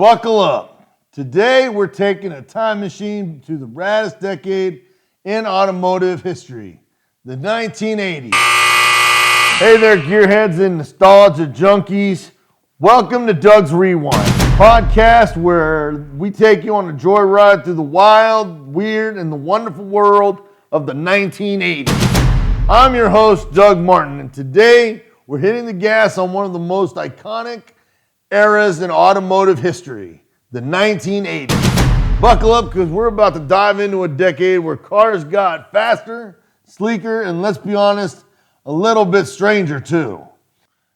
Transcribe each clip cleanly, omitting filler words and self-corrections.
Buckle up. Today we're taking a time machine to the raddest decade in automotive history, the 1980s. Hey there, gearheads and nostalgia junkies. Welcome to Doug's Rewind, a podcast where we take you on a joyride through the wild, weird, and the wonderful world of the 1980s. I'm your host, Doug Martin, and today we're hitting the gas on one of the most iconic eras in automotive history, the 1980s. Buckle up because we're about to dive into a decade where cars got faster, sleeker, and let's be honest, a little bit stranger too.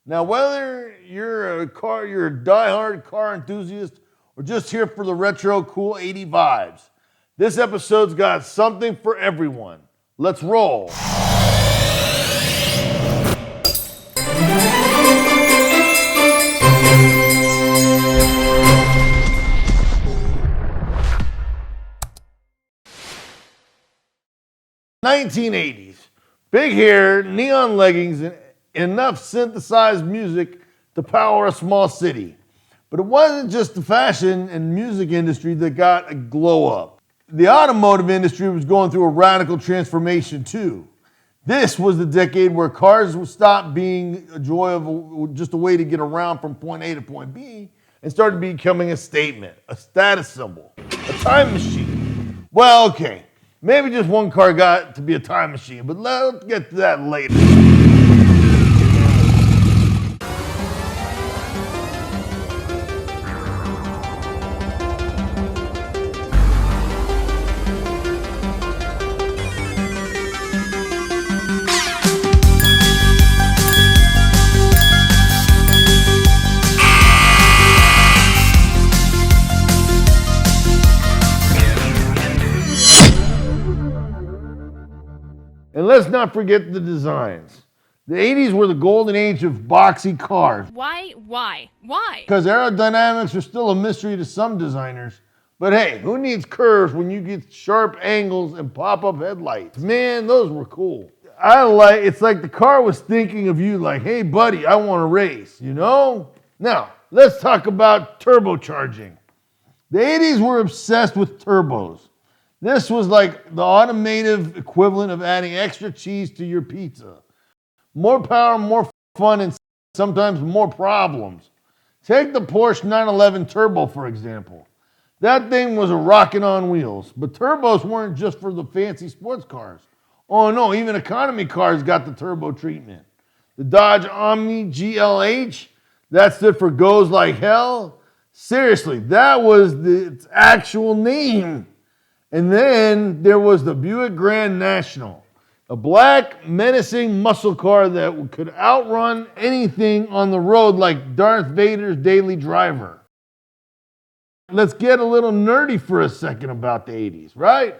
Now, whether you're a diehard car enthusiast or just here for the retro cool 80 vibes, this episode's got something for everyone. Let's roll. '80s. Big hair, neon leggings, and enough synthesized music to power a small city. But it wasn't just the fashion and music industry that got a glow up. The automotive industry was going through a radical transformation too. This was the decade where cars would stop being a joy of just a way to get around from point A to point B and started becoming a statement, a status symbol, a time machine. Well, okay. Maybe just one car got to be a time machine, but let's get to that later. And let's not forget the designs. The 80s were the golden age of boxy cars. Why? Because aerodynamics are still a mystery to some designers. But hey, who needs curves when you get sharp angles and pop-up headlights? Man, those were cool. It's like the car was thinking of you like, hey buddy, I want to race, you know? Now, let's talk about turbocharging. The 80s were obsessed with turbos. This was like the automotive equivalent of adding extra cheese to your pizza. More power, more fun, and sometimes more problems. Take the Porsche 911 Turbo, for example. That thing was a rocket on wheels, but turbos weren't just for the fancy sports cars. Oh no, even economy cars got the turbo treatment. The Dodge Omni GLH, that stood for goes like hell. Seriously, that was its actual name. And then there was the Buick Grand National, a black, menacing muscle car that could outrun anything on the road like Darth Vader's daily driver. Let's get a little nerdy for a second about the 80s, right?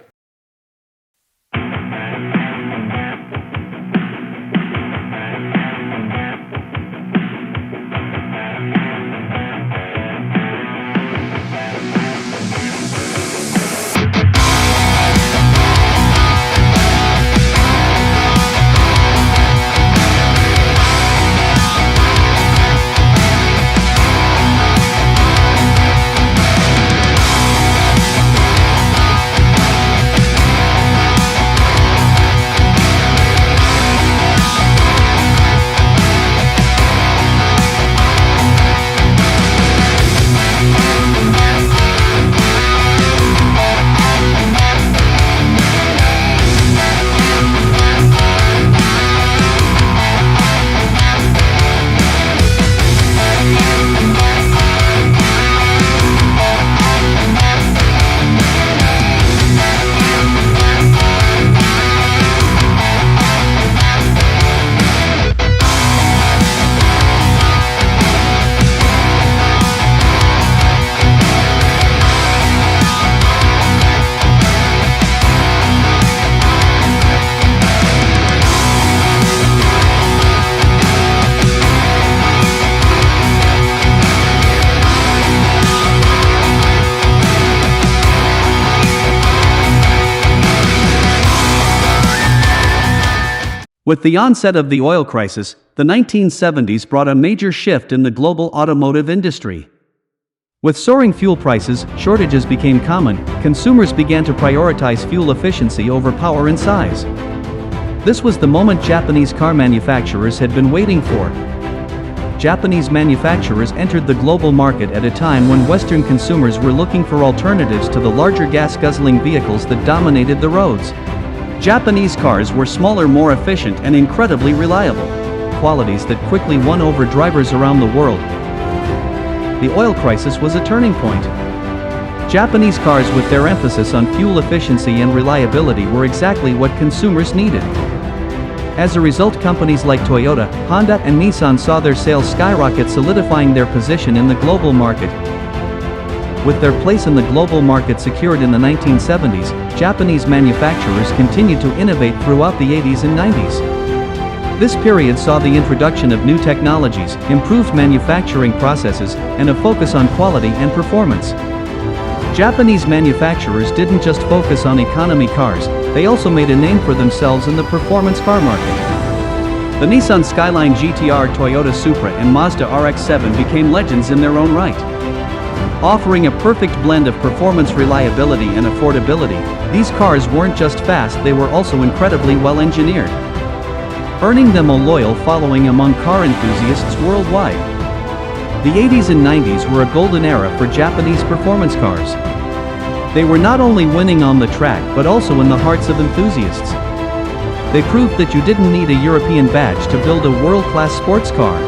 With the onset of the oil crisis, the 1970s brought a major shift in the global automotive industry. With soaring fuel prices, shortages became common. Consumers began to prioritize fuel efficiency over power and size. This was the moment Japanese car manufacturers had been waiting for. Japanese manufacturers entered the global market at a time when Western consumers were looking for alternatives to the larger gas-guzzling vehicles that dominated the roads. Japanese cars were smaller, more efficient, and incredibly reliable, qualities that quickly won over drivers around the world. The oil crisis was a turning point. Japanese cars, with their emphasis on fuel efficiency and reliability, were exactly what consumers needed. As a result, companies like Toyota, Honda, and Nissan saw their sales skyrocket, solidifying their position in the global market. With their place in the global market secured in the 1970s, Japanese manufacturers continued to innovate throughout the 80s and 90s. This period saw the introduction of new technologies, improved manufacturing processes, and a focus on quality and performance. Japanese manufacturers didn't just focus on economy cars, they also made a name for themselves in the performance car market. The Nissan Skyline GTR, Toyota Supra, and Mazda RX-7 became legends in their own right. Offering a perfect blend of performance, reliability, and affordability, these cars weren't just fast, they were also incredibly well engineered, earning them a loyal following among car enthusiasts worldwide. The 80s and 90s were a golden era for Japanese performance cars. They were not only winning on the track but also in the hearts of enthusiasts. They proved that you didn't need a European badge to build a world-class sports car.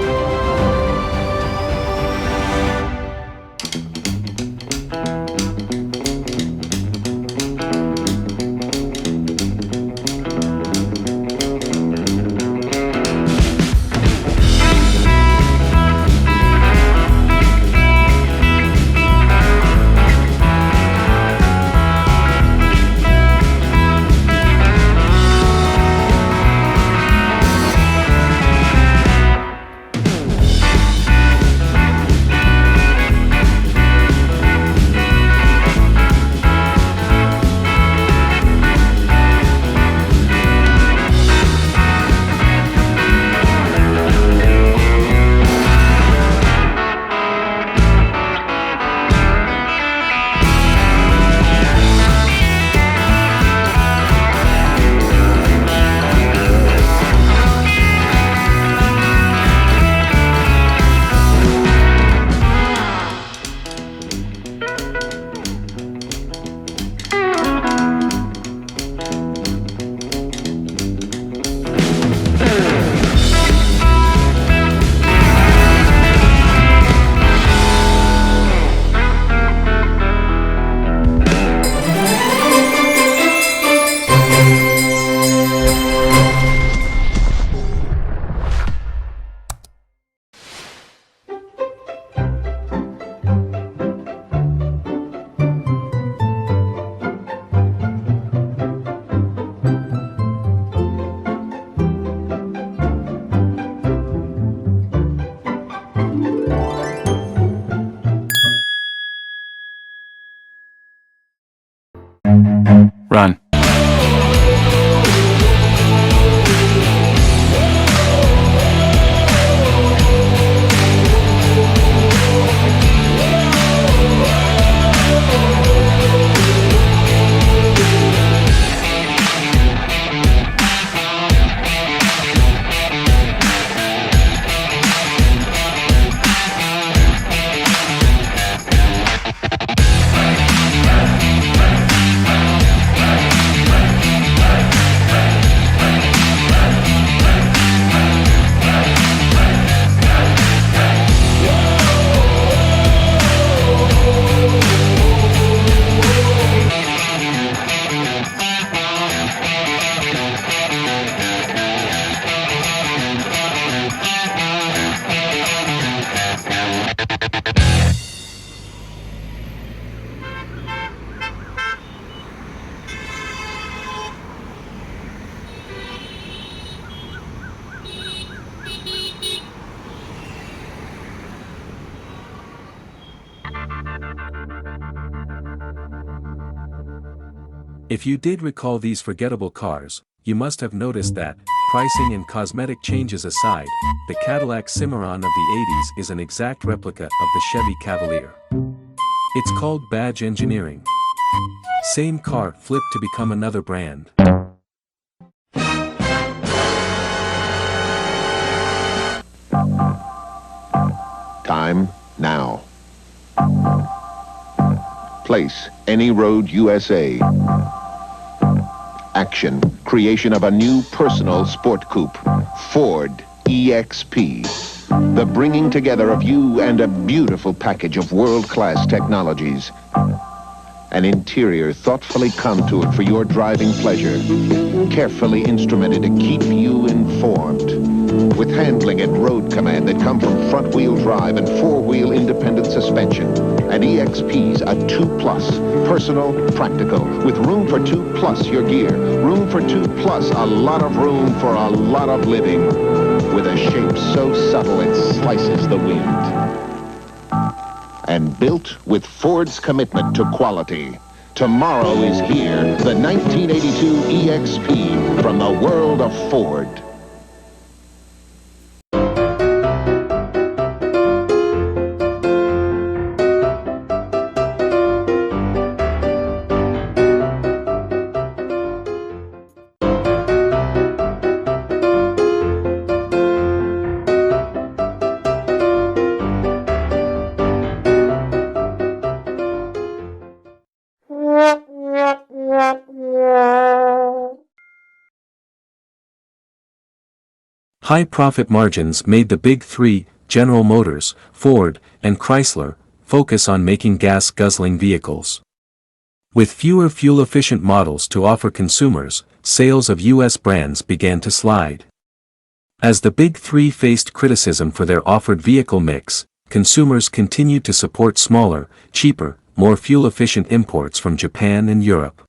Run. If you did recall these forgettable cars, you must have noticed that, pricing and cosmetic changes aside, the Cadillac Cimarron of the 80s is an exact replica of the Chevy Cavalier. It's called badge engineering. Same car flipped to become another brand. Time now. Place, any road, USA. Action, creation of a new personal sport coupe, Ford EXP. The bringing together of you and a beautiful package of world-class technologies. An interior thoughtfully contoured for your driving pleasure, carefully instrumented to keep you informed. With handling and road command that come from front-wheel drive and four-wheel independent suspension. And EXP's a 2+, personal, practical, with room for 2+ your gear, room for 2+, a lot of room for a lot of living, with a shape so subtle it slices the wind. And built with Ford's commitment to quality. Tomorrow is here, the 1982 EXP from the world of Ford. High profit margins made the big three, General Motors, Ford, and Chrysler, focus on making gas-guzzling vehicles. With fewer fuel-efficient models to offer consumers, sales of U.S. brands began to slide. As the big three faced criticism for their offered vehicle mix, consumers continued to support smaller, cheaper, more fuel-efficient imports from Japan and Europe.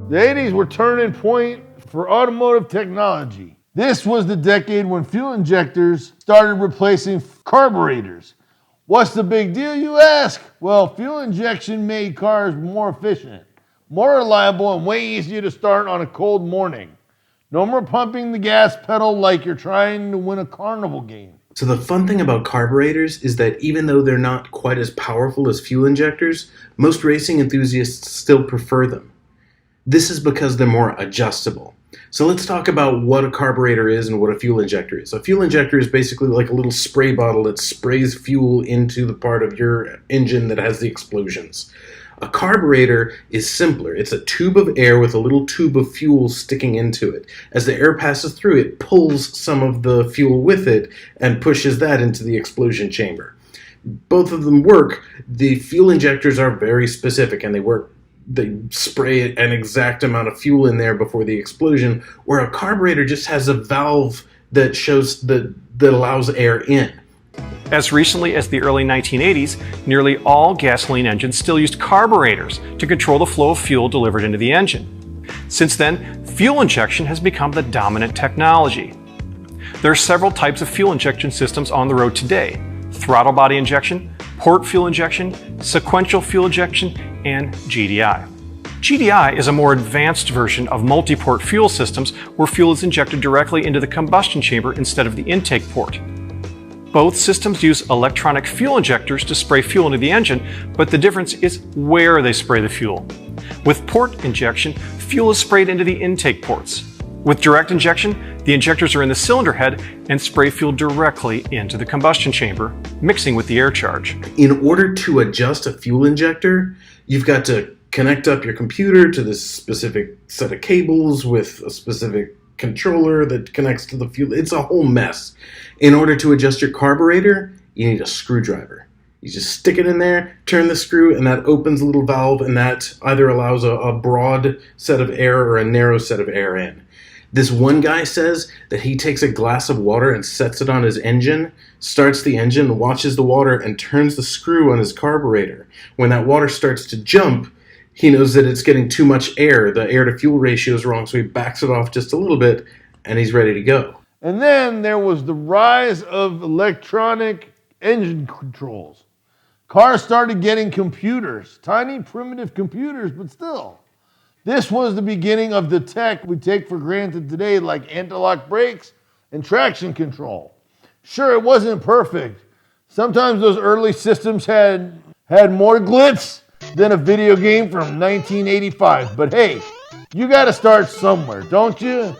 The 80s were turning point for automotive technology. This was the decade when fuel injectors started replacing carburetors. What's the big deal, you ask? Well, fuel injection made cars more efficient, more reliable, and way easier to start on a cold morning. No more pumping the gas pedal like you're trying to win a carnival game. So the fun thing about carburetors is that even though they're not quite as powerful as fuel injectors, most racing enthusiasts still prefer them. This is because they're more adjustable. So let's talk about what a carburetor is and what a fuel injector is. A fuel injector is basically like a little spray bottle that sprays fuel into the part of your engine that has the explosions. A carburetor is simpler. It's a tube of air with a little tube of fuel sticking into it. As the air passes through, it pulls some of the fuel with it and pushes that into the explosion chamber. Both of them work. The fuel injectors are very specific and they work. They spray an exact amount of fuel in there before the explosion, where a carburetor just has a valve that shows that allows air in. As recently as the early 1980s, nearly all gasoline engines still used carburetors to control the flow of fuel delivered into the engine. Since then, fuel injection has become the dominant technology. There are several types of fuel injection systems on the road today: throttle body injection, port fuel injection, sequential fuel injection, and GDI. GDI is a more advanced version of multi-port fuel systems where fuel is injected directly into the combustion chamber instead of the intake port. Both systems use electronic fuel injectors to spray fuel into the engine, but the difference is where they spray the fuel. With port injection, fuel is sprayed into the intake ports. With direct injection, the injectors are in the cylinder head and spray fuel directly into the combustion chamber, mixing with the air charge. In order to adjust a fuel injector, you've got to connect up your computer to this specific set of cables with a specific controller that connects to the fuel. It's a whole mess. In order to adjust your carburetor, you need a screwdriver. You just stick it in there, turn the screw, and that opens a little valve, and that either allows a broad set of air or a narrow set of air in. This one guy says that he takes a glass of water and sets it on his engine, starts the engine, watches the water, and turns the screw on his carburetor. When that water starts to jump, he knows that it's getting too much air. The air-to-fuel ratio is wrong, so he backs it off just a little bit, and he's ready to go. And then there was the rise of electronic engine controls. Cars started getting computers, tiny primitive computers, but still. This was the beginning of the tech we take for granted today, like anti-lock brakes and traction control. Sure, it wasn't perfect. Sometimes those early systems had more glitz than a video game from 1985. But hey, you gotta start somewhere, don't you?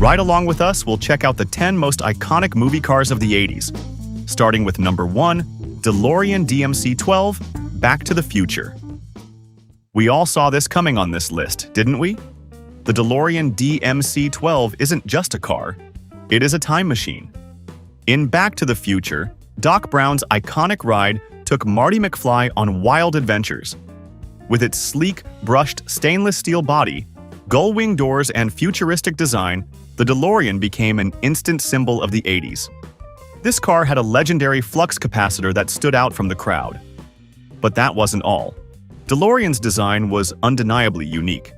Right along with us, we'll check out the 10 most iconic movie cars of the 80s. Starting with number 1, DeLorean DMC-12, Back to the Future. We all saw this coming on this list, didn't we? The DeLorean DMC-12 isn't just a car, it is a time machine. In Back to the Future, Doc Brown's iconic ride took Marty McFly on wild adventures. With its sleek, brushed stainless steel body, gull-wing doors, and futuristic design, the DeLorean became an instant symbol of the 80s. This car had a legendary flux capacitor that stood out from the crowd. But that wasn't all. DeLorean's design was undeniably unique.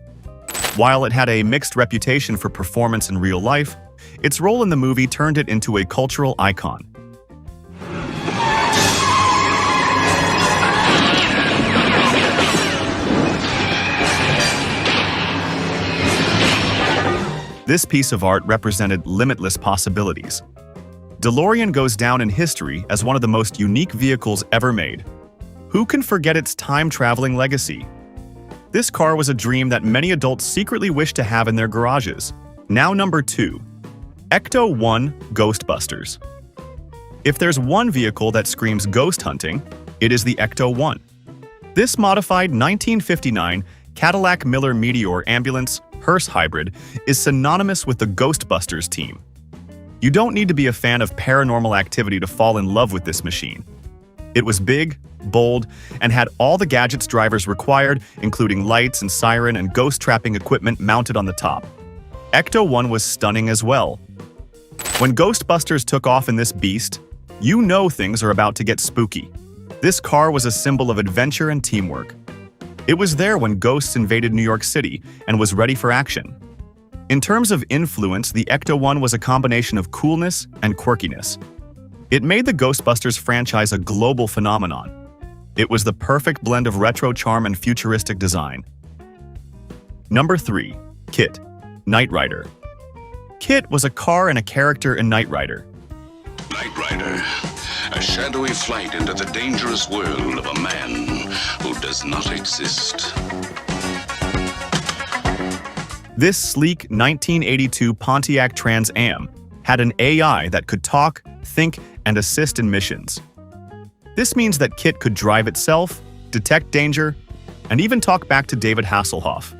While it had a mixed reputation for performance in real life, its role in the movie turned it into a cultural icon. This piece of art represented limitless possibilities. DeLorean goes down in history as one of the most unique vehicles ever made. Who can forget its time-traveling legacy? This car was a dream that many adults secretly wish to have in their garages. Now number 2. Ecto-1 Ghostbusters. If there's one vehicle that screams ghost hunting, it is the Ecto-1. This modified 1959 Cadillac Miller Meteor ambulance hearse hybrid is synonymous with the Ghostbusters team. You don't need to be a fan of paranormal activity to fall in love with this machine. It was big, bold, and had all the gadgets drivers required, including lights and siren and ghost-trapping equipment mounted on the top. Ecto-1 was stunning as well. When Ghostbusters took off in this beast, you know things are about to get spooky. This car was a symbol of adventure and teamwork. It was there when ghosts invaded New York City and was ready for action. In terms of influence, the Ecto-1 was a combination of coolness and quirkiness. It made the Ghostbusters franchise a global phenomenon. It was the perfect blend of retro charm and futuristic design. Number 3. KITT, Knight Rider. KITT was a car and a character in Knight Rider. Knight Rider, a shadowy flight into the dangerous world of a man who does not exist. This sleek 1982 Pontiac Trans Am had an AI that could talk, think, and assist in missions. This means that KITT could drive itself, detect danger, and even talk back to David Hasselhoff.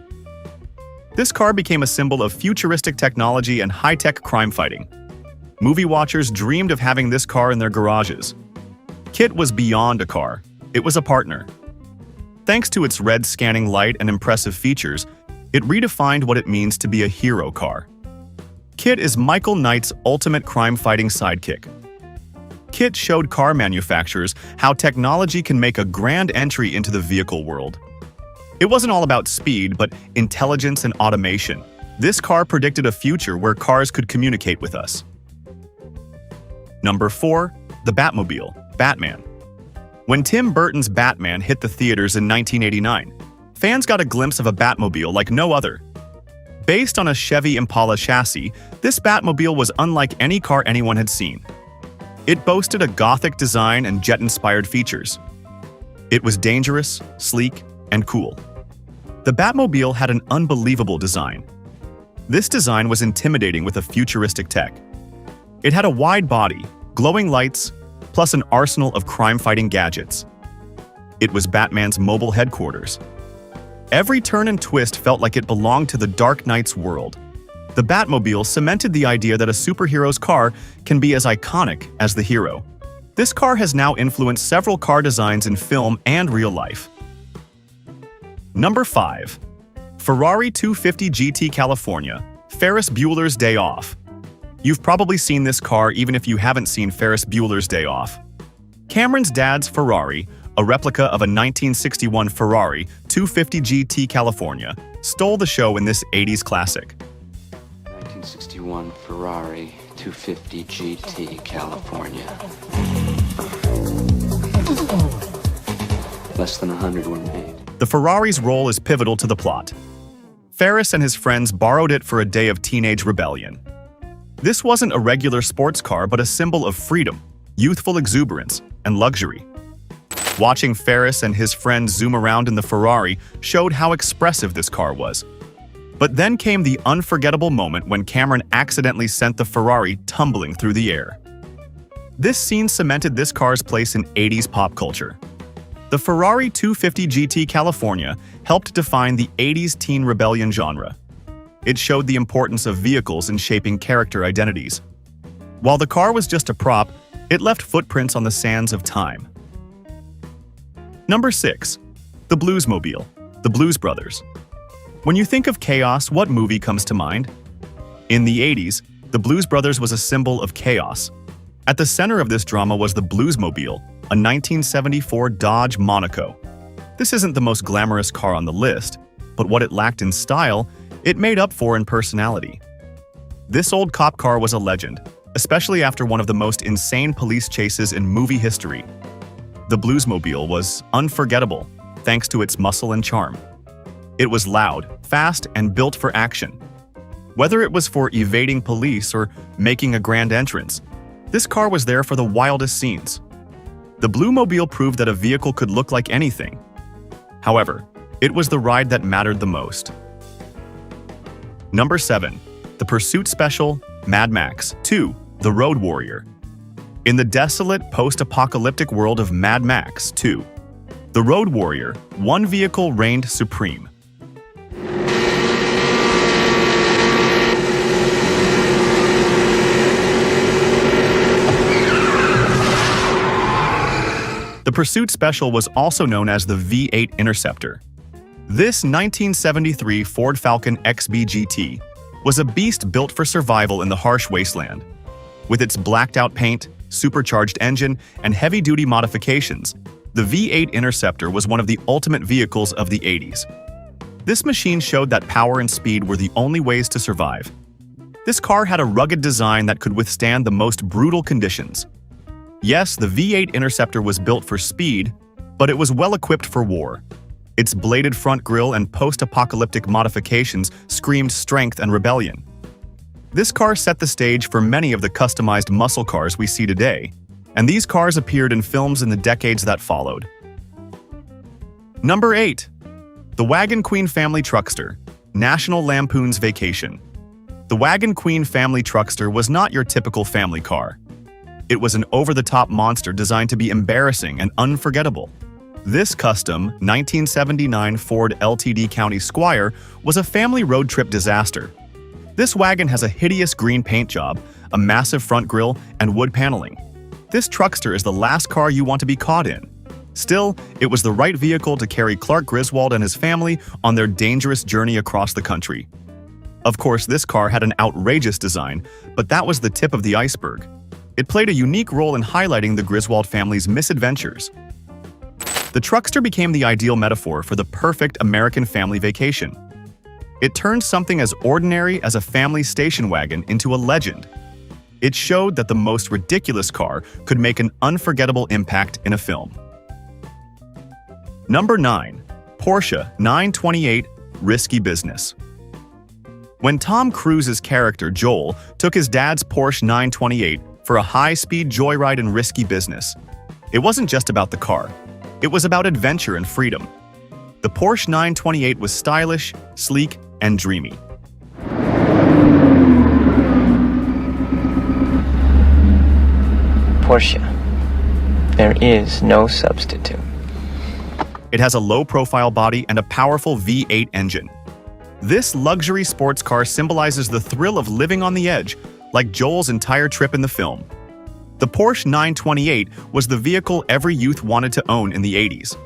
This car became a symbol of futuristic technology and high-tech crime fighting. Movie watchers dreamed of having this car in their garages. KITT was beyond a car. It was a partner. Thanks to its red scanning light and impressive features, it redefined what it means to be a hero car. KITT is Michael Knight's ultimate crime-fighting sidekick. KITT showed car manufacturers how technology can make a grand entry into the vehicle world. It wasn't all about speed, but intelligence and automation. This car predicted a future where cars could communicate with us. Number 4. The Batmobile, Batman. When Tim Burton's Batman hit the theaters in 1989, fans got a glimpse of a Batmobile like no other. Based on a Chevy Impala chassis, this Batmobile was unlike any car anyone had seen. It boasted a Gothic design and jet-inspired features. It was dangerous, sleek, and cool. The Batmobile had an unbelievable design. This design was intimidating with a futuristic tech. It had a wide body, glowing lights, plus an arsenal of crime-fighting gadgets. It was Batman's mobile headquarters. Every turn and twist felt like it belonged to the Dark Knight's world. The Batmobile cemented the idea that a superhero's car can be as iconic as the hero. This car has now influenced several car designs in film and real life. Number 5. Ferrari 250 GT California, Ferris Bueller's Day Off. You've probably seen this car even if you haven't seen Ferris Bueller's Day Off. Cameron's dad's Ferrari, a replica of a 1961 Ferrari 250 GT California, stole the show in this 80s classic. 1961 Ferrari 250 GT California. Less than 100 were made. The Ferrari's role is pivotal to the plot. Ferris and his friends borrowed it for a day of teenage rebellion. This wasn't a regular sports car but a symbol of freedom, youthful exuberance, and luxury. Watching Ferris and his friends zoom around in the Ferrari showed how expressive this car was. But then came the unforgettable moment when Cameron accidentally sent the Ferrari tumbling through the air. This scene cemented this car's place in 80s pop culture. The Ferrari 250 GT California helped define the 80s teen rebellion genre. It showed the importance of vehicles in shaping character identities. While the car was just a prop, it left footprints on the sands of time. Number 6. The Bluesmobile, the Blues Brothers. When you think of chaos, what movie comes to mind? In the 80s, the Blues Brothers was a symbol of chaos. At the center of this drama was the Bluesmobile, a 1974 Dodge Monaco. This isn't the most glamorous car on the list, but what it lacked in style, it made up for in personality. This old cop car was a legend, especially after one of the most insane police chases in movie history. The Bluesmobile was unforgettable, thanks to its muscle and charm. It was loud, fast, and built for action. Whether it was for evading police or making a grand entrance, this car was there for the wildest scenes. The Bluemobile proved that a vehicle could look like anything. However, it was the ride that mattered the most. Number 7. The Pursuit Special, Mad Max 2, The Road Warrior. In the desolate, post-apocalyptic world of Mad Max 2, The Road Warrior, one vehicle reigned supreme. The Pursuit Special was also known as the V8 Interceptor. This 1973 Ford Falcon XB GT was a beast built for survival in the harsh wasteland. With its blacked-out paint, supercharged engine, and heavy-duty modifications, the V8 Interceptor was one of the ultimate vehicles of the 80s. This machine showed that power and speed were the only ways to survive. This car had a rugged design that could withstand the most brutal conditions. Yes, the V8 Interceptor was built for speed, but it was well-equipped for war. Its bladed front grille and post-apocalyptic modifications screamed strength and rebellion. This car set the stage for many of the customized muscle cars we see today, and these cars appeared in films in the decades that followed. Number 8. The Wagon Queen Family Truckster, National Lampoon's Vacation. The Wagon Queen Family Truckster was not your typical family car. It was an over-the-top monster designed to be embarrassing and unforgettable. This custom 1979 Ford LTD County Squire was a family road trip disaster. This wagon has a hideous green paint job, a massive front grille, and wood paneling. This truckster is the last car you want to be caught in. Still, it was the right vehicle to carry Clark Griswold and his family on their dangerous journey across the country. Of course, this car had an outrageous design, but that was the tip of the iceberg. It played a unique role in highlighting the Griswold family's misadventures. The truckster became the ideal metaphor for the perfect American family vacation. It turned something as ordinary as a family station wagon into a legend. It showed that the most ridiculous car could make an unforgettable impact in a film. Number 9. Porsche 928 Risky Business. When Tom Cruise's character Joel took his dad's Porsche 928 for a high-speed joyride in risky business, it wasn't just about the car. It was about adventure and freedom. The Porsche 928 was stylish, sleek, and dreamy. Porsche. There is no substitute. It has a low-profile body and a powerful V8 engine. This luxury sports car symbolizes the thrill of living on the edge, like Joel's entire trip in the film. The Porsche 928 was the vehicle every youth wanted to own in the 80s.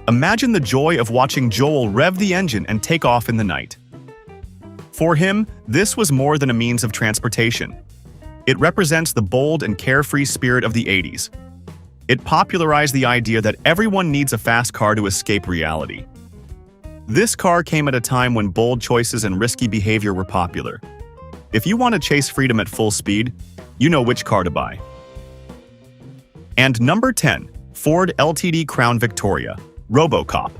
Imagine the joy of watching Joel rev the engine and take off in the night. For him, this was more than a means of transportation. It represents the bold and carefree spirit of the 80s. It popularized the idea that everyone needs a fast car to escape reality. This car came at a time when bold choices and risky behavior were popular. If you want to chase freedom at full speed, you know which car to buy. And number 10, Ford LTD Crown Victoria, RoboCop.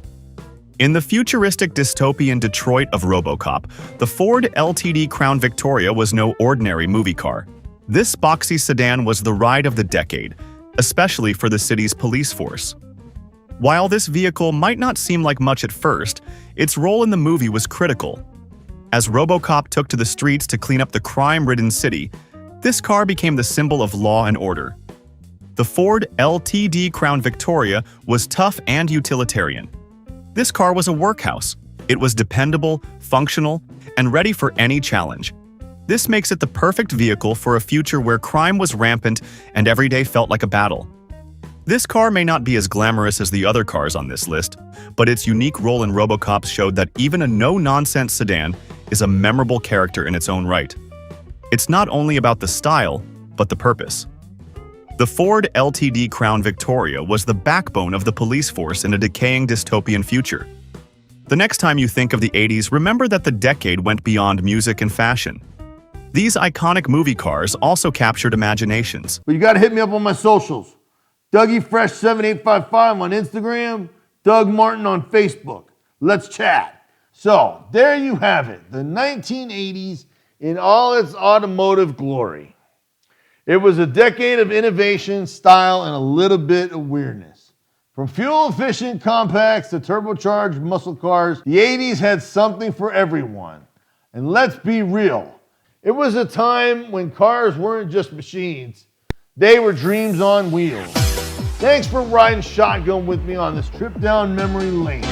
In the futuristic dystopian Detroit of RoboCop, the Ford LTD Crown Victoria was no ordinary movie car. This boxy sedan was the ride of the decade, especially for the city's police force. While this vehicle might not seem like much at first, its role in the movie was critical. As RoboCop took to the streets to clean up the crime-ridden city, this car became the symbol of law and order. The Ford LTD Crown Victoria was tough and utilitarian. This car was a workhorse. It was dependable, functional, and ready for any challenge. This makes it the perfect vehicle for a future where crime was rampant and every day felt like a battle. This car may not be as glamorous as the other cars on this list, but its unique role in RoboCop showed that even a no-nonsense sedan is a memorable character in its own right. It's not only about the style, but the purpose. The Ford LTD Crown Victoria was the backbone of the police force in a decaying dystopian future. The next time you think of the 80s, remember that the decade went beyond music and fashion. These iconic movie cars also captured imaginations. But you got to hit me up on my socials. DougieFresh7855 on Instagram, Doug Martin on Facebook. Let's chat. So, there you have it, the 1980s in all its automotive glory. It was a decade of innovation, style, and a little bit of weirdness. From fuel-efficient compacts to turbocharged muscle cars, the 80s had something for everyone. And let's be real, it was a time when cars weren't just machines, they were dreams on wheels. Thanks for riding shotgun with me on this trip down memory lane.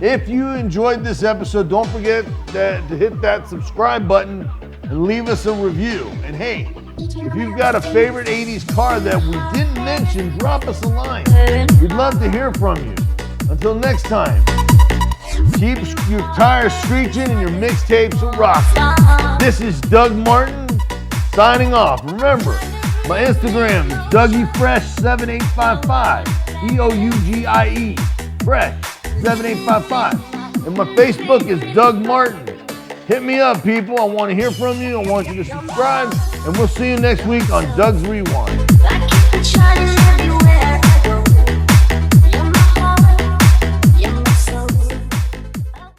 If you enjoyed this episode, don't forget to hit that subscribe button and leave us a review. And hey, If you've got a favorite 80s car that we didn't mention, drop us a line. We'd love to hear from you. Until next time, keep your tires screeching and your mixtapes rocking. This is Doug Martin signing off. Remember, my Instagram is DougieFresh7855. DOUGIE Fresh 7855. And my Facebook is Doug Martin. Hit me up, people. I want to hear from you. I want you to subscribe. And we'll see you next week on Doug's Rewind.